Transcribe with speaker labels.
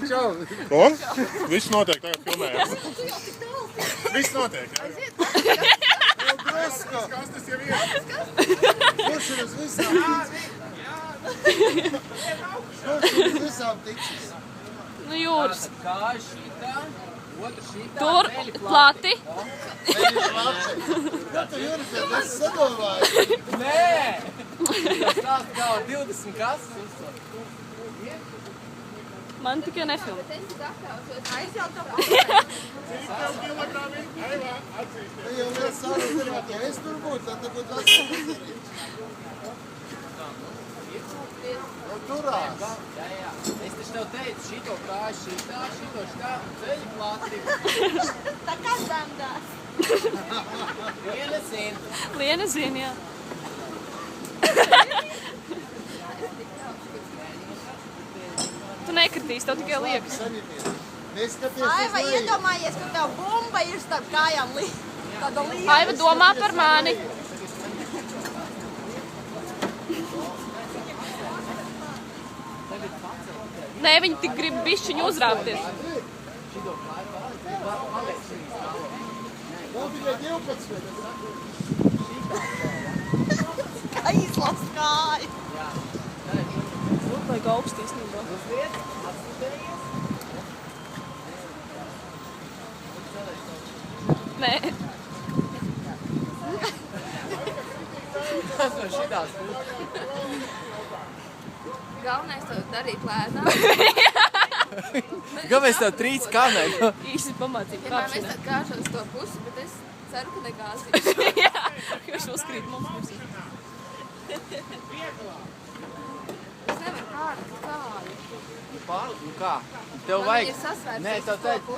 Speaker 1: Čau!
Speaker 2: Ko? Viss notiek, tagad filmējam. Viss notiek, jā.
Speaker 1: Jau drusku!
Speaker 2: Kastes jau ir.
Speaker 1: Kurš ir uz visām ticis? Kurš ir uz visām ticis?
Speaker 3: Nu, Jūras.
Speaker 4: Kā šitā, otra šitā,
Speaker 3: Tur
Speaker 4: veļi
Speaker 3: plati.
Speaker 1: Veļi plati. Kā tu, Jūri, pie tas sadomāji?
Speaker 4: Nē! Tas tāds kā 20 kases uzsver.
Speaker 3: Man tikai nefilm.
Speaker 1: Tu jau liels sarunāt, ja es tur būtu, tad būtu atsakas. Jau turās.
Speaker 4: Jā. Es taču tev teicu, šito kā šitā, šito šitā, veļi plati.
Speaker 5: Tā kā zemdās.
Speaker 4: Viena zina.
Speaker 3: Liena zina, jā. Tu nekritīs, tev tikai liekas.
Speaker 1: Neskaties
Speaker 5: Aiva,
Speaker 1: uz leju.
Speaker 5: iedomājies, ka tev bumba ir starp kājām tāda liela.
Speaker 3: Aiva domā par mani. Nē, viņi tik grib bišķiņu uzrāpties.
Speaker 1: Vēl tikai 12.
Speaker 5: Kā izlast kāju.
Speaker 3: Vajag augstu īstenībā. Nē,
Speaker 4: Tas no šitās puses.
Speaker 6: Galvenais to darīt lēnām.
Speaker 4: Kāpēc tev trīc kameru?
Speaker 3: īsti pamācību
Speaker 6: Vienmēr mēs
Speaker 3: kāpšanā.
Speaker 6: tad gāžam uz to pusi, bet es ceru, ka negāzīšu.
Speaker 3: Jā, jo šos krīt mums pusi.
Speaker 6: Es nevaru pārlikt kāju.
Speaker 4: Nu kā? Tev
Speaker 6: Man
Speaker 4: vajag...
Speaker 6: ir sasvērts
Speaker 4: Nē,
Speaker 6: uz
Speaker 4: tev
Speaker 6: to
Speaker 4: teikt,
Speaker 6: pusi.